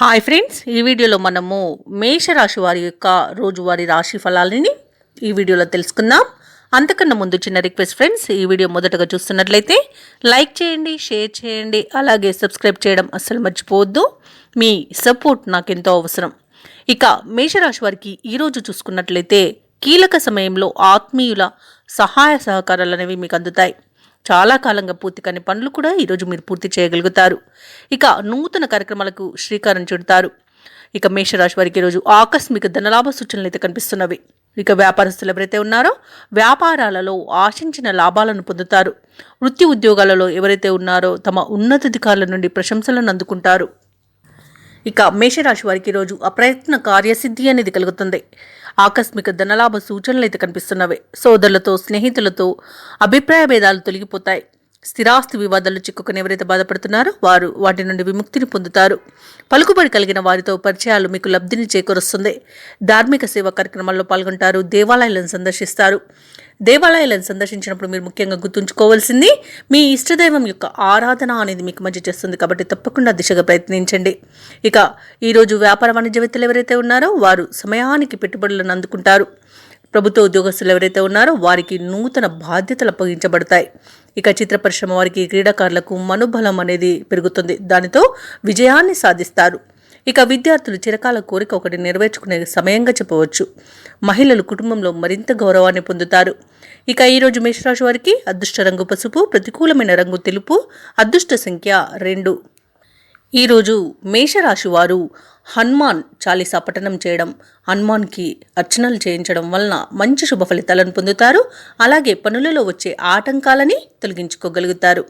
Hi friends, ఈ వీడియోలో మనము మేషరాశి వారి యొక్క రోజువారీ రాశి ఫలాలని ఈ వీడియోలో తెలుసుకుందాం. అంతకన్నా ముందు చిన్న రిక్వెస్ట్ ఫ్రెండ్స్, ఈ వీడియో మొదటగా చూస్తున్నట్లయితే లైక్ చేయండి, షేర్ చేయండి, అలాగే సబ్స్క్రైబ్ చేయడం అస్సలు మర్చిపోవద్దు. మీ సపోర్ట్ నాకెంతో అవసరం. ఇక మేషరాశి వారికి ఈరోజు చూసుకున్నట్లయితే కీలక సమయంలో ఆత్మీయుల సహాయ సహకారాలు అనేవి మీకు అందుతాయి. చాలా కాలంగా పూర్తి కాని పనులు కూడా ఈరోజు మీరు పూర్తి చేయగలుగుతారు. ఇక నూతన కార్యక్రమాలకు శ్రీకారం చుడతారు. ఇక మేషరాశి వారికి ఈరోజు ఆకస్మిక ధనలాభ సూచనలు అయితే కనిపిస్తున్నవి. ఇక వ్యాపారస్తులు ఎవరైతే ఉన్నారో వ్యాపారాలలో ఆశించిన లాభాలను పొందుతారు. వృత్తి ఉద్యోగాలలో ఎవరైతే ఉన్నారో తమ ఉన్నతాధికారుల నుండి ప్రశంసలను అందుకుంటారు. ఇక మేషరాశి వారికి ఈరోజు అప్రయత్న కార్యసిద్ధి అనేది కలుగుతుంది. ఆకస్మిక ధనలాభ సూచనలు అయితే కనిపిస్తున్నవి. సోదరులతో, స్నేహితులతో అభిప్రాయ భేదాలు తొలగిపోతాయి. స్థిరాస్తి వివాదాలు చిక్కుకుని ఎవరైతే బాధపడుతున్నారో వారు వాటి నుండి విముక్తిని పొందుతారు. పలుకుబడి కలిగిన వారితో పరిచయాలు మీకు లబ్ధిని చేకూరుస్తుంది. ధార్మిక సేవా కార్యక్రమాల్లో పాల్గొంటారు. దేవాలయాలను సందర్శిస్తారు. దేవాలయాలను సందర్శించినప్పుడు మీరు ముఖ్యంగా గుర్తుంచుకోవాల్సింది మీ ఇష్టదైవం యొక్క ఆరాధన అనేది మీకు మంచి చేస్తుంది. కాబట్టి తప్పకుండా దిశగా ప్రయత్నించండి. ఇక ఈరోజు వ్యాపార వాణిజ్యవేత్తలు ఎవరైతే ఉన్నారో వారు సమయానికి పెట్టుబడులను అందుకుంటారు. ప్రభుత్వ ఉద్యోగస్తులు ఎవరైతే ఉన్నారో వారికి నూతన బాధ్యతలు అప్పగించబడతాయి. ఇక చిత్ర పరిశ్రమ వారికి, క్రీడాకారులకు మనోబలం అనేది పెరుగుతుంది. దానితో విజయాన్ని సాధిస్తారు. ఇక విద్యార్థులు చిరకాల కోరిక ఒకటి నెరవేర్చుకునే సమయంగా చెప్పవచ్చు. మహిళలు కుటుంబంలో మరింత గౌరవాన్ని పొందుతారు. ఇక ఈరోజు మేషరాశి వారికి అదృష్ట రంగు పసుపు, ప్రతికూలమైన రంగు తెలుపు, అదృష్ట సంఖ్య 2. ఈరోజు మేషరాశి వారు హనుమాన్ చాలీసా పఠనం చేయడం, హనుమాన్కి అర్చనలు చేయించడం వలన మంచి శుభ ఫలితాలను పొందుతారు. అలాగే పనులలో వచ్చే ఆటంకాలని తొలగించుకోగలుగుతారు.